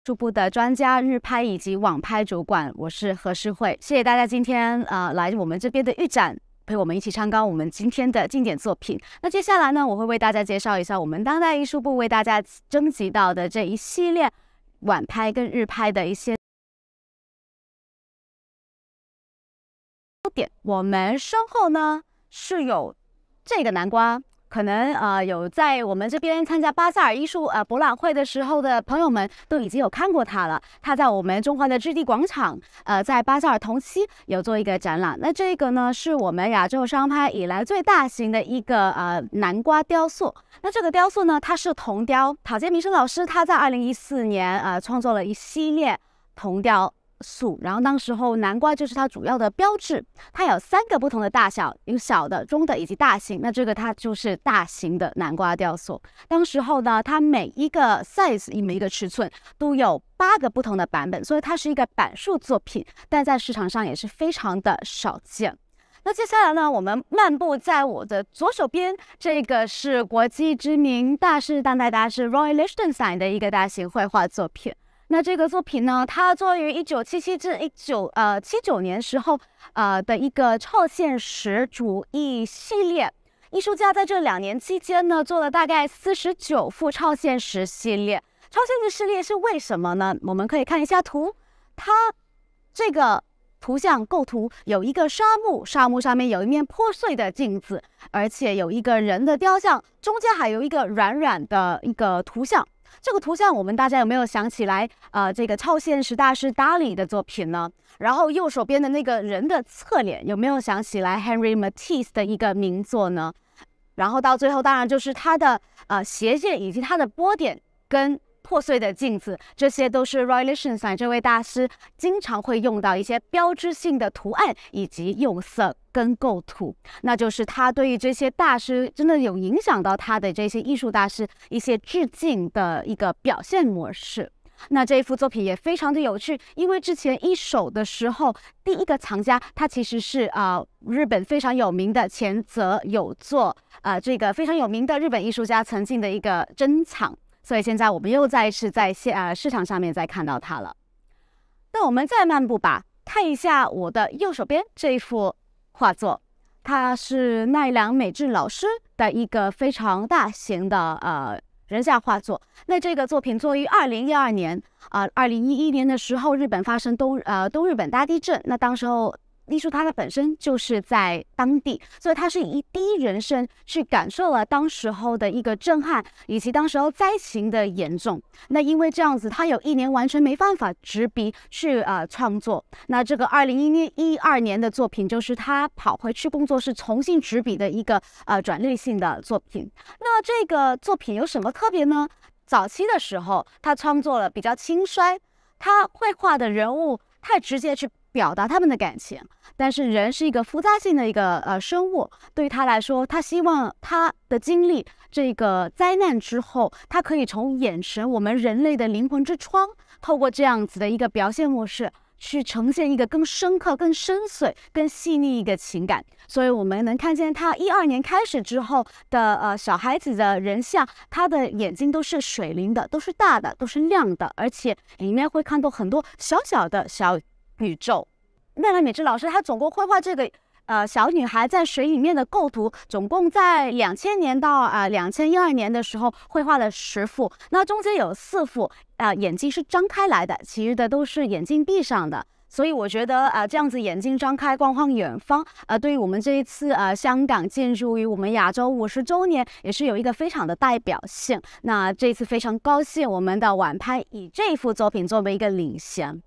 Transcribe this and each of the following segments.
初步的专家日拍以及网拍主管，我是何诗慧。谢谢大家今天来我们这边的预展，陪我们一起参观我们今天的经典作品。那接下来呢，我会为大家介绍一下我们当代艺术部为大家征集到的这一系列晚拍跟日拍的一些点。我们身后呢是有这个南瓜。可能有在我们这边参加巴萨尔艺术博览会的时候的朋友们都已经有看过它了。它在我们中环的置地广场，在巴萨尔同期有做一个展览。那这个呢是我们亚洲商拍以来最大型的一个南瓜雕塑。那这个雕塑呢，它是铜雕。陶杰明生老师他在2014年创作了一系列铜雕。然后当时候南瓜就是它主要的标志，它有3个不同的大小，有小的、中的以及大型。那这个它就是大型的南瓜雕塑。当时候呢，它每一个 size 每一个尺寸都有8个不同的版本，所以它是一个版数作品，但在市场上也是非常的少见。那接下来呢，我们漫步在我的左手边，这个是国际知名大师、当代大师 Roy Lichtenstein 的一个大型绘画作品。那这个作品呢，它作于1977至1979年时候的一个超现实主义系列。艺术家在这2年期间呢，做了大概49幅超现实系列。超现实系列是为什么呢？我们可以看一下图，它这个图像构图有一个沙漠，沙漠上面有一面破碎的镜子，而且有一个人的雕像，中间还有一个软软的一个图像。这个图像我们大家有没有想起来这个超现实大师达里的作品呢？然后右手边的那个人的侧脸有没有想起来 Henri Matisse 的一个名作呢？然后到最后当然就是他的斜线以及他的波点跟破碎的镜子，这些都是 Roy Lichtenstein 这位大师经常会用到一些标志性的图案以及用色跟构图，那就是他对于这些大师真的有影响到他的这些艺术大师一些致敬的一个表现模式。那这一幅作品也非常的有趣，因为之前一手的时候，第一个藏家他其实是日本非常有名的前泽有作这个非常有名的日本艺术家曾经的一个珍藏。所以现在我们又再次在市场上面再看到它了。那我们再漫步吧，看一下我的右手边这一幅画作，它是奈良美智老师的一个非常大型的人像画作。那这个作品作于2012年2011年的时候，日本发生东日本大地震，那当时候艺术它本身就是在当地，所以它是以第一人称去感受了当时候的一个震撼以及当时候灾情的严重。那因为这样子，他有1年完全没办法执笔去创作。那这个2012年的作品就是他跑回去工作室重新执笔的一个转类性的作品。那这个作品有什么特别呢？早期的时候，他创作了比较轻率，他绘画的人物太直接去表达他们的感情，但是人是一个复杂性的一个生物，对于他来说，他希望他的经历这个灾难之后，他可以从眼神，我们人类的灵魂之窗，透过这样子的一个表现模式，去呈现一个更深刻、更深邃、更细腻一个情感。所以我们能看见他12年开始之后的小孩子的人像，他的眼睛都是水灵的，都是大的，都是亮的，而且里面会看到很多小小的小宇宙。奈良美智老师他总共绘画这个小女孩在水里面的构图，总共在2000年到2012年的时候绘画了10幅，那中间有4幅眼睛是张开来的，其余的都是眼睛闭上的。所以我觉得这样子眼睛张开观望远方对于我们这一次香港建筑于我们亚洲50周年也是有一个非常的代表性。那这一次非常高兴我们的晚拍以这幅作品作为一个领衔。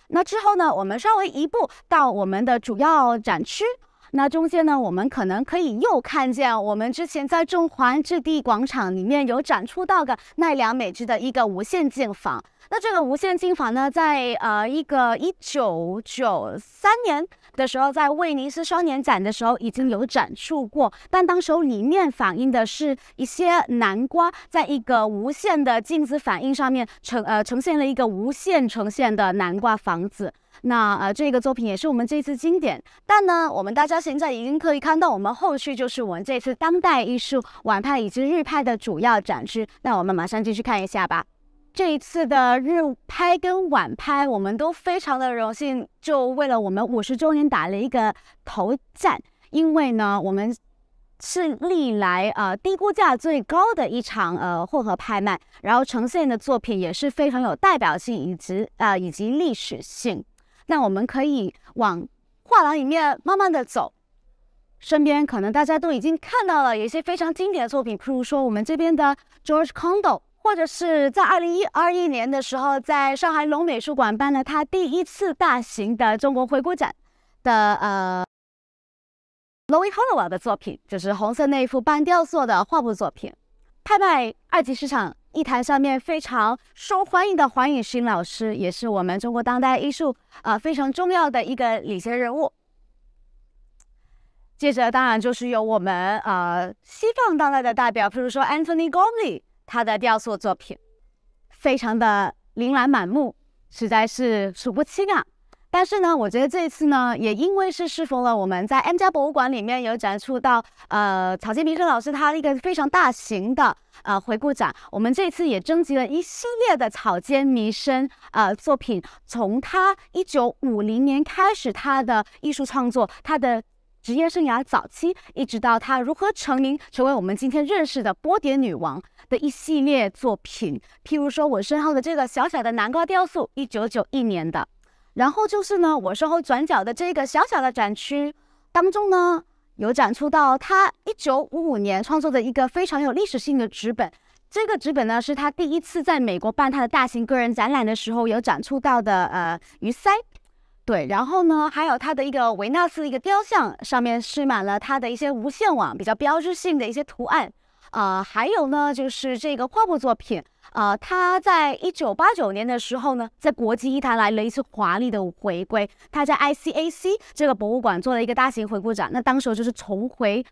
那之后呢，我们稍微移步到我们的主要展区。那中间呢，我们可能可以又看见我们之前在中环置地广场里面有展出到的奈良美智的一个无限镜坊。那这个无限镜坊呢，在一个1993年的时候，在威尼斯双年展的时候已经有展出过，但当时候里面反映的是一些南瓜在一个无限的镜子反应上面呈现了一个无限呈现的南瓜房子。那这个作品也是我们这次经典，但呢，我们大家现在已经可以看到，我们后续就是我们这次当代艺术晚派以及日派的主要展示。那我们马上继续看一下吧。这一次的日拍跟晚拍，我们都非常的荣幸，就为了我们50周年打了一个头战。因为呢，我们是历来低估价最高的一场混合拍卖，然后呈现的作品也是非常有代表性以及历史性。那我们可以往画廊里面慢慢的走，身边可能大家都已经看到了有一些非常经典的作品，譬如说我们这边的 George Condo， 或者是在2021年的时候，在上海龙美术馆办了他第一次大型的中国回顾展的Louis Hollowell 的作品，就是红色那一幅半雕塑的画布作品。拍卖二级市场艺坛上面非常受欢迎的黄颖勋老师，也是我们中国当代艺术非常重要的一个领先人物。接着当然就是有我们西方当代的代表，譬如说 Anthony Gormley， 他的雕塑作品非常的琳琅满目，实在是数不清啊。但是呢，我觉得这一次呢，也因为是适逢了我们在 M+ 博物馆里面有展出到草间弥生老师他一个非常大型的回顾展，我们这次也征集了一系列的草间弥生作品，从他1950年开始他的艺术创作，他的职业生涯早期，一直到他如何成名，成为我们今天认识的波点女王的一系列作品。譬如说我身后的这个小小的南瓜雕塑，1991年的。然后就是呢，我身后转角的这个小小的展区当中呢，有展出到他1955年创作的一个非常有历史性的纸本。这个纸本呢，是他第一次在美国办他的大型个人展览的时候有展出到的鱼鳃。对，然后呢，还有他的一个维纳斯一个雕像，上面饰满了他的一些无线网比较标志性的一些图案。还有呢，就是这个画布作品。他在1989年的时候呢，在国际艺坛来了一次华丽的回归。他在 ICAC 这个博物馆做了一个大型回顾展，那当时就是重回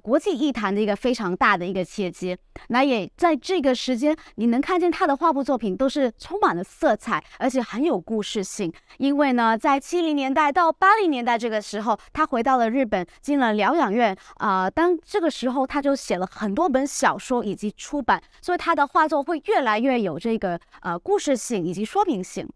国际艺坛的一个非常大的一个契机。那也在这个时间，你能看见他的画布作品都是充满了色彩，而且很有故事性。因为呢，在70年代到80年代这个时候，他回到了日本，进了疗养院。当这个时候他就写了很多本小说以及出版，所以他的画作会越来越有这个故事性以及说明性。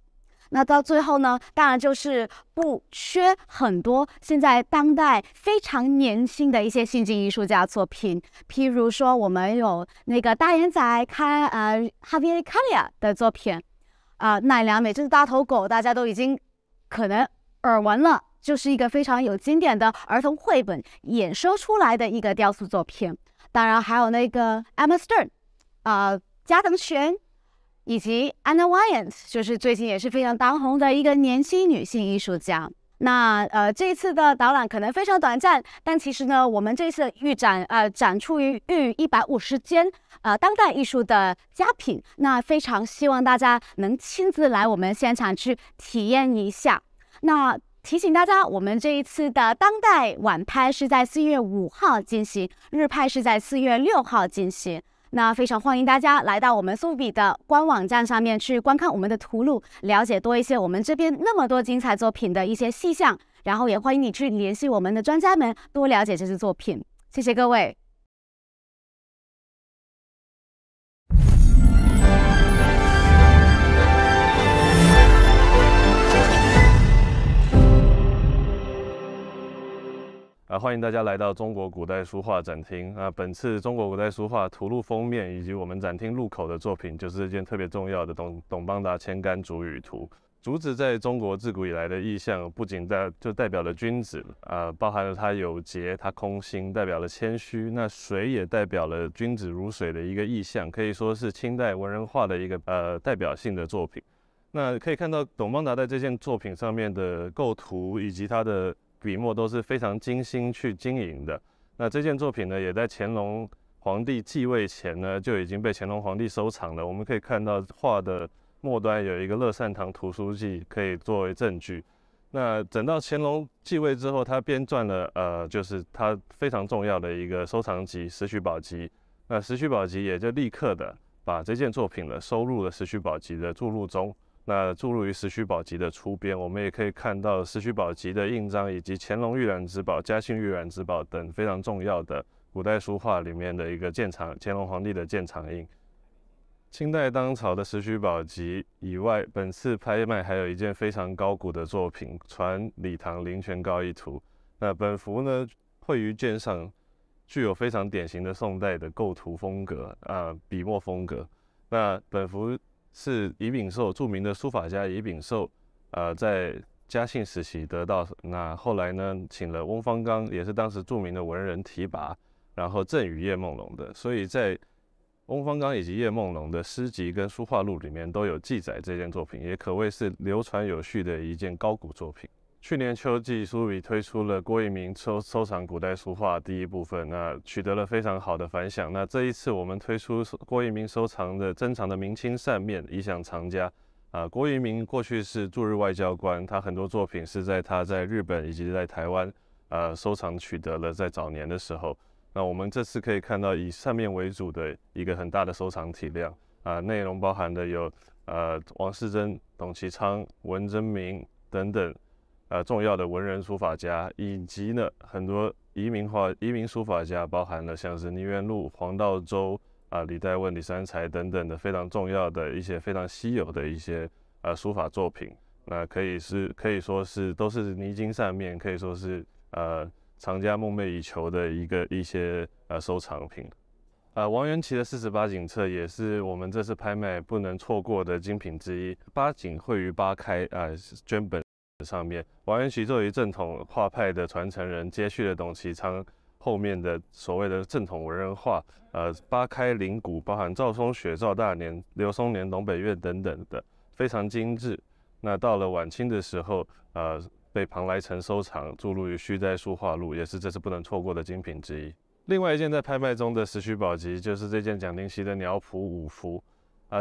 那到最后呢，当然就是不缺很多现在当代非常年轻的一些新晋艺术家作品，譬如说我们有那个大眼仔Javier Calia 的作品，奈良美智大头狗大家都已经可能耳闻了，就是一个非常有经典的儿童绘本衍生出来的一个雕塑作品。当然还有那个 Emma Stern，加藤泉，以及 Anna Wyant， 就是最近也是非常当红的一个年轻女性艺术家。那这一次的导览可能非常短暂，但其实呢，我们这次预展展出于150间当代艺术的佳品，那非常希望大家能亲自来我们现场去体验一下。那提醒大家，我们这一次的当代晚拍是在4月5号进行，日拍是在4月6号进行。那非常欢迎大家来到我们苏比的官网站上面去观看我们的图录，了解多一些我们这边那么多精彩作品的一些细项，然后也欢迎你去联系我们的专家们，多了解这些作品。谢谢各位。欢迎大家来到中国古代书画展厅。本次中国古代书画图录封面以及我们展厅入口的作品，就是这件特别重要的董邦达千竿竹语图。竹子在中国自古以来的意象，不仅代表了君子，包含了它有节，它空心，代表了谦虚。那水也代表了君子如水的一个意象，可以说是清代文人画的一个代表性的作品。那可以看到董邦达在这件作品上面的构图以及它的笔墨都是非常精心去经营的。那这件作品呢，也在乾隆皇帝继位前呢，就已经被乾隆皇帝收藏了。我们可以看到画的末端有一个乐善堂图书记，可以作为证据。那等到乾隆继位之后，他编撰了就是他非常重要的一个收藏集《石渠宝笈》。那《石渠宝笈》也就立刻的把这件作品呢收入了《石渠宝笈》的著录中。那注入于《石渠宝笈》的出编，我们也可以看到《石渠宝笈》的印章，以及乾隆御览之宝、嘉庆御览之宝等非常重要的古代书画里面的一个鉴赏，乾隆皇帝的鉴赏印。清代当朝的石渠宝笈以外，本次拍卖还有一件非常高古的作品《传礼堂灵泉高义图》。那本幅呢，绘于卷上，具有非常典型的宋代的构图风格笔墨风格。那本幅是乙丙寿著名的书法家乙丙寿在嘉庆时期得到，那后来呢，请了翁方刚，也是当时著名的文人提拔，然后赠予叶梦龙的。所以在翁方刚以及叶梦龙的诗集跟书画录里面都有记载这件作品，也可谓是流传有序的一件高古作品。去年秋季，苏比推出了郭义明收藏古代书画第一部分，那取得了非常好的反响。那这一次我们推出郭义明收藏的珍藏的明清扇面，以享藏家。郭义明过去是驻日外交官，他很多作品是他在日本以及在台湾收藏取得了，在早年的时候。那我们这次可以看到以扇面为主的一个很大的收藏体量内容包含的有王士祯、董其昌、文征明等等重要的文人书法家，以及呢很多移民书法家，包含了像是倪元禄、黄道周李代问、李三才等等的非常重要的一些非常稀有的一些书法作品。那可以说是都是泥金扇面，可以说是藏家梦寐以求的一些收藏品。王元祁的48景册也是我们这次拍卖不能错过的精品之一。八景绘于八开绢本上面。王元祁作为正统画派的传承人，接续了董其昌后面的所谓的正统文人画。八开灵骨包含赵松雪、赵大年、刘松年、董北岳等等的，非常精致。那到了晚清的时候，被庞来成收藏，注入于《续斋书画录》，也是这次不能错过的精品之一。另外一件在拍卖中的石渠宝笈，就是这件蒋廷锡的鸟谱五幅。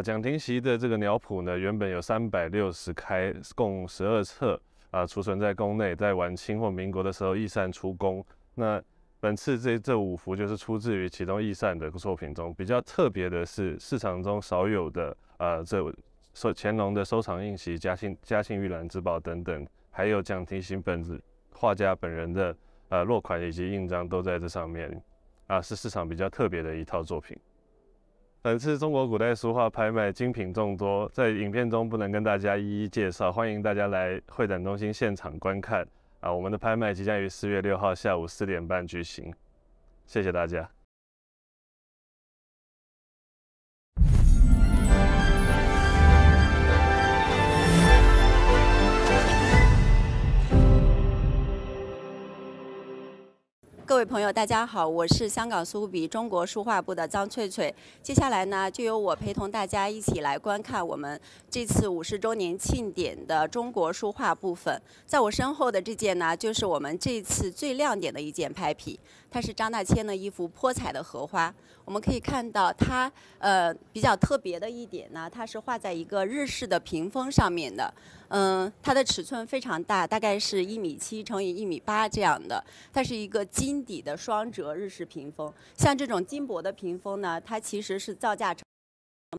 蒋廷锡的这个鸟谱呢，原本有360开，共12册，储存在宫内，在晚清或民国的时候易散出宫。那本次这五幅就是出自于其中易散的作品中。比较特别的是，市场中少有的乾隆的收藏印玺、嘉庆御览之宝等等，还有蒋廷锡画家本人的落款以及印章都在这上面。是市场比较特别的一套作品。本次中国古代书画拍卖精品众多，在影片中不能跟大家一一介绍，欢迎大家来会展中心现场观看。我们的拍卖即将于4月6号下午4点半举行，谢谢大家。各位朋友，大家好，我是香港苏比中国书画部的张翠翠。接下来呢，就由我陪同大家一起来观看我们这次50周年庆典的中国书画部分。在我身后的这件呢，就是我们这次最亮点的一件拍品，它是张大千的一幅泼彩的荷花。我们可以看到它比较特别的一点呢，它是画在一个日式的屏风上面的。它的尺寸非常大，大概是1.7米乘以1.8米这样的。它是一个金底的双折日式屏风。像这种金箔的屏风呢，它其实是造价成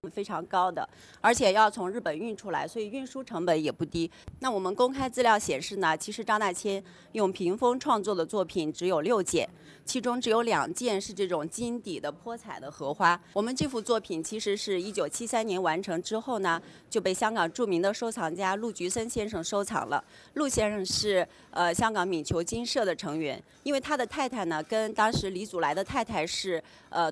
本非常高的，而且要从日本运出来，所以运输成本也不低。那我们公开资料显示呢，其实张大千用屏风创作的作品只有6件，其中只有2件是这种金底的泼彩的荷花。我们这幅作品其实是1973年完成之后呢，就被香港著名的收藏家陆菊森先生收藏了。陆先生是香港闽球金社的成员，因为他的太太呢跟当时李祖来的太太是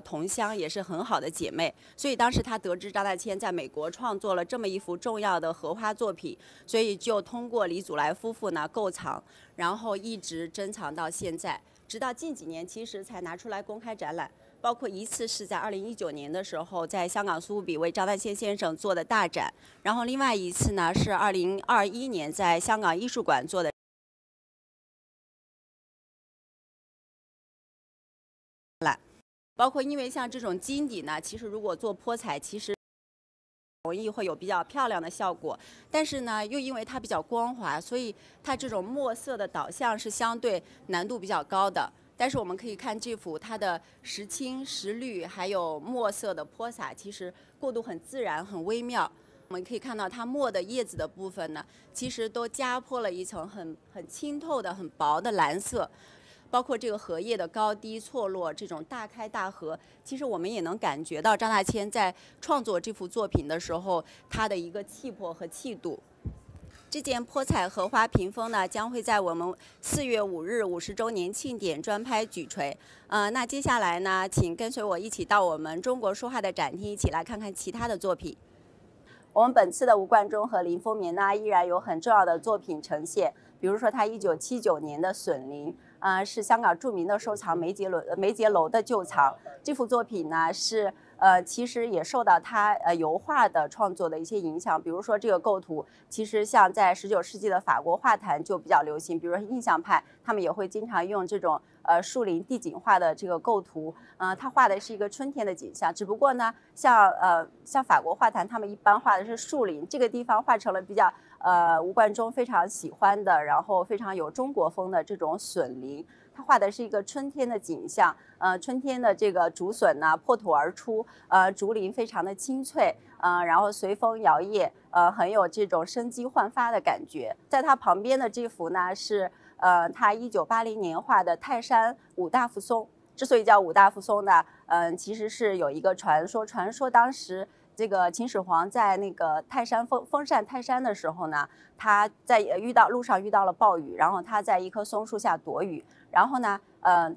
同乡，也是很好的姐妹，所以当时他得知张大千在美国创作了这么一幅重要的荷花作品，所以就通过李祖来夫妇呢购藏，然后一直珍藏到现在，直到近几年其实才拿出来公开展览。包括一次是在2019年的时候，在香港苏比为张大千先生做的大展，然后另外一次呢是2021年在香港艺术馆做的。包括因为像这种金底呢，其实如果做泼彩，其实容易会有比较漂亮的效果，但是呢，又因为它比较光滑，所以它这种墨色的导向是相对难度比较高的。但是我们可以看这幅它的时青时绿还有墨色的泼洒，其实过渡很自然很微妙。我们可以看到它墨的叶子的部分呢，其实都加泼了一层很清透的很薄的蓝色。包括这个荷叶的高低错落，这种大开大合，其实我们也能感觉到张大千在创作这幅作品的时候，他的一个气魄和气度。这件泼彩荷花屏风呢，将会在我们4月5日50周年庆典专拍举锤。那接下来呢，请跟随我一起到我们中国书画的展厅，一起来看看其他的作品。我们本次的吴冠中和林风眠呢，依然有很重要的作品呈现，比如说他1979年的笋林，是香港著名的收藏梅节楼的旧藏。这幅作品呢是其实也受到他油画的创作的一些影响，比如说这个构图，其实像在19世纪的法国画坛就比较流行，比如说印象派，他们也会经常用这种树林地景画的这个构图，他画的是一个春天的景象，只不过呢，像法国画坛，他们一般画的是树林，这个地方画成了比较吴冠中非常喜欢的，然后非常有中国风的这种笋林。他画的是一个春天的景象，春天的这个竹笋呢破土而出，竹林非常的青翠，然后随风摇曳，很有这种生机焕发的感觉。在他旁边的这幅呢是他1980年画的泰山五大扶松。之所以叫五大扶松呢，其实是有一个传说当时这个秦始皇在那个泰山封禅泰山的时候呢，他在路上遇到了暴雨，然后他在一棵松树下躲雨，然后呢，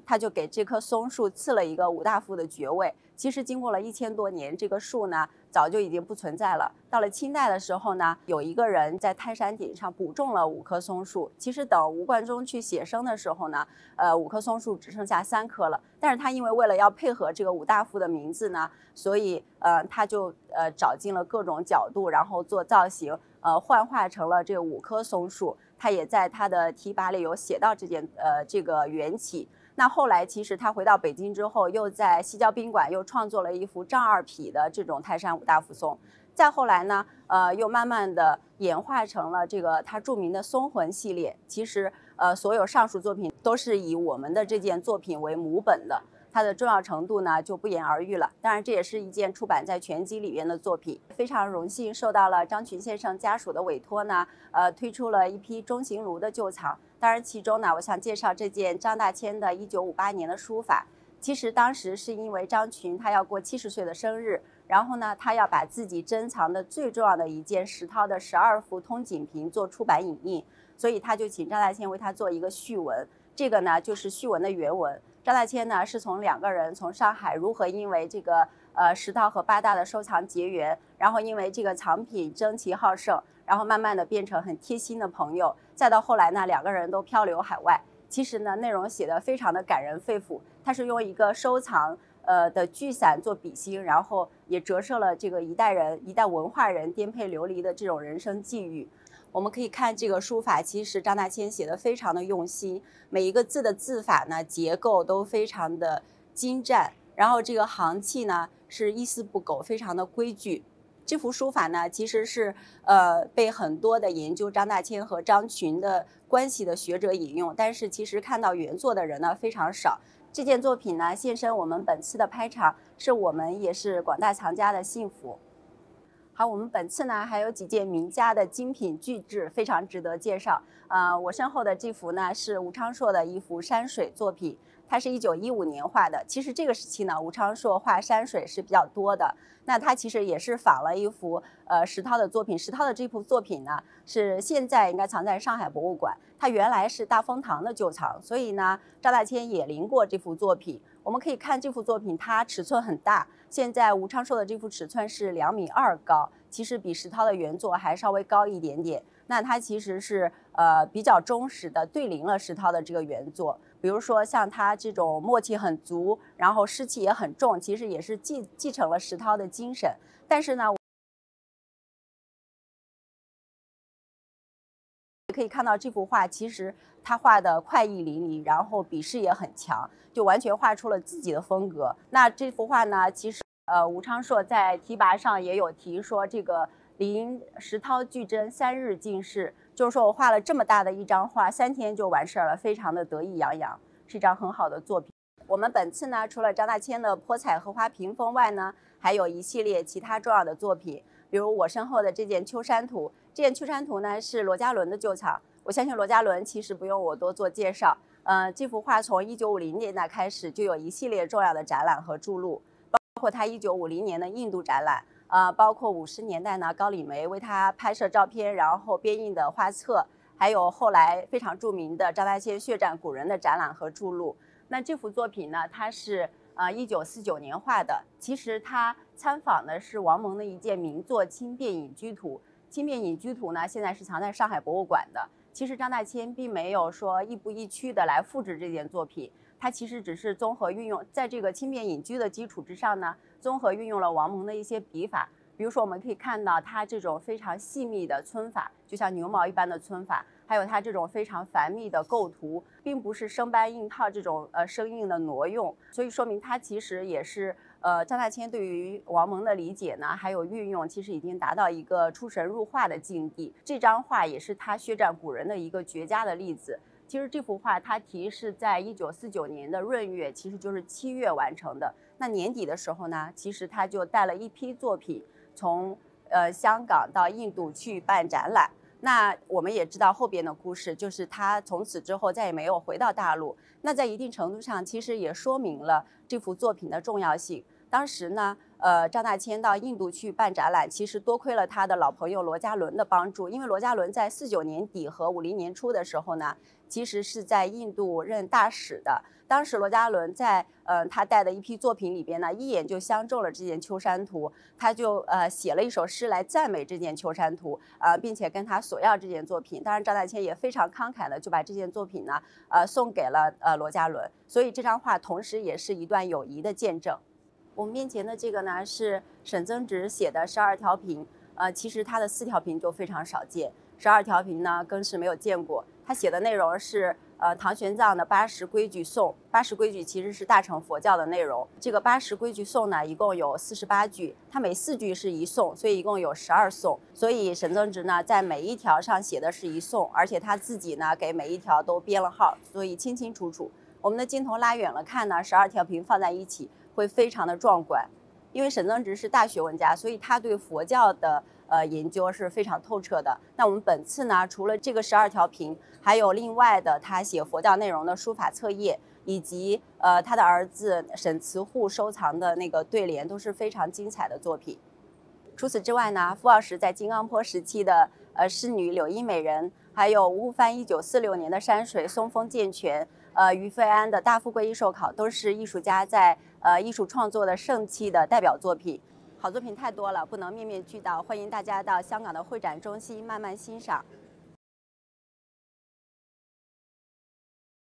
他就给这棵松树赐了一个五大夫的爵位。其实经过了1000多年，这个树呢早就已经不存在了。到了清代的时候呢，有一个人在泰山顶上补种了5棵松树。其实等吴冠中去写生的时候呢，5棵松树只剩下3棵了。但是他因为为了要配合这个五大夫的名字呢，所以他就找尽了各种角度，然后做造型，幻化成了这5棵松树。他也在他的题跋里有写到这个缘起。那后来其实他回到北京之后，又在西郊宾馆又创作了一幅丈二匹的这种泰山五大扶松。再后来呢，又慢慢的演化成了这个他著名的松魂系列。其实所有上述作品都是以我们的这件作品为母本的，它的重要程度呢就不言而喻了。当然这也是一件出版在全集里边的作品。非常荣幸受到了张群先生家属的委托呢，推出了一批钟形炉的旧藏。当然其中呢，我想介绍这件张大千的1958年的书法。其实当时是因为张群他要过70岁的生日，然后呢他要把自己珍藏的最重要的一件石涛的12幅通景屏做出版影印，所以他就请张大千为他做一个序文。这个呢就是序文的原文。张大千呢是从2个人从上海如何因为这个石涛和八大的收藏结缘，然后因为这个藏品争奇好胜，然后慢慢的变成很贴心的朋友，再到后来呢2个人都漂流海外。其实呢内容写得非常的感人肺腑，他是用一个收藏的聚散做笔芯，然后也折射了这个一代文化人颠沛流离的这种人生际遇。我们可以看这个书法，其实张大千写得非常的用心，每一个字的字法呢结构都非常的精湛，然后这个行气呢是一丝不苟，非常的规矩。这幅书法呢其实是被很多的研究张大千和张群的关系的学者引用，但是其实看到原作的人呢非常少。这件作品呢现身我们本次的拍场，是我们也是广大藏家的幸福。好，我们本次呢还有几件名家的精品巨制，非常值得介绍。我身后的这幅呢是吴昌硕的一幅山水作品，它是1915年画的。其实这个时期呢，吴昌硕画山水是比较多的。那他其实也是仿了一幅石涛的作品。石涛的这幅作品呢，是现在应该藏在上海博物馆。它原来是大风堂的旧藏，所以呢，张大千也临过这幅作品。我们可以看这幅作品，它尺寸很大。现在吴昌硕的这幅尺寸是2.2米高，其实比石涛的原作还稍微高一点点。那它其实是比较忠实的对临了石涛的这个原作。比如说像他这种默契很足，然后湿气也很重，其实也是继承了石涛的精神。但是呢，可以看到这幅画其实他画的快意淋漓，然后笔势也很强，就完全画出了自己的风格。那这幅画呢，其实吴昌硕在题跋上也有提说，这个临石涛巨珍3日尽事，就是说我画了这么大的一张画，3天就完事儿了，非常的得意洋洋，是一张很好的作品。我们本次呢，除了张大千的泼彩荷花屏风外呢，还有一系列其他重要的作品，比如我身后的这件秋山图。这件秋山图呢是罗家伦的旧藏，我相信罗家伦其实不用我多做介绍。这幅画从1950年代开始就有一系列重要的展览和著录，包括他1950年的印度展览，包括50年代呢高里梅为他拍摄照片然后编印的画册，还有后来非常著名的张大千血战古人的展览和著录。那这幅作品呢，它是1949年画的，其实它参访的是王蒙的一件名作《轻便隐居图》。《轻便隐居图》呢，现在是藏在上海博物馆的。其实张大千并没有说亦步亦趋的来复制这件作品，他其实只是综合运用，在这个轻便隐居的基础之上呢，综合运用了王蒙的一些笔法。比如说，我们可以看到他这种非常细密的皴法，就像牛毛一般的皴法，还有他这种非常繁密的构图，并不是生搬硬套这种生硬的挪用，所以说明他其实也是张大千对于王蒙的理解呢，还有运用，其实已经达到一个出神入化的境地。这张画也是他血战古人的一个绝佳的例子。其实这幅画它题是在1949年的闰月，其实就是7月完成的。那年底的时候呢，其实他就带了一批作品从香港到印度去办展览。那我们也知道后边的故事，就是他从此之后再也没有回到大陆。那在一定程度上，其实也说明了这幅作品的重要性。当时呢，张大千到印度去办展览，其实多亏了他的老朋友罗家伦的帮助。因为罗家伦在49年底和50年初的时候呢，其实是在印度任大使的。当时罗家伦在他带的一批作品里边呢，一眼就相中了这件秋山图，他就写了一首诗来赞美这件秋山图，并且跟他索要这件作品。当然，张大千也非常慷慨的就把这件作品呢，送给了罗家伦。所以这张画同时也是一段友谊的见证。我们面前的这个呢是沈曾直写的12条评，其实他的4条评就非常少见，12条评呢更是没有见过。他写的内容是唐玄奘的80规矩颂，80规矩其实是大乘佛教的内容。这个80规矩颂呢，一共有48句，它每4句是一颂，所以一共有12颂。所以沈曾直呢，在每一条上写的是一颂，而且他自己呢给每一条都编了号，所以清清楚楚。我们的镜头拉远了看呢，12条评放在一起会非常的壮观。因为沈曾直是大学问家，所以他对佛教的研究是非常透彻的。那我们本次呢，除了这个12条评，还有另外的他写佛教内容的书法册页，以及他的儿子沈慈护收藏的那个对联，都是非常精彩的作品。除此之外呢，傅傲石在金刚坡时期的仕女柳荫美人，还有吴藩1946年的山水松风涧泉，于飞安的大富贵艺术考，都是艺术家在艺术创作的盛期的代表作品。好作品太多了，不能面面俱到，欢迎大家到香港的会展中心慢慢欣赏。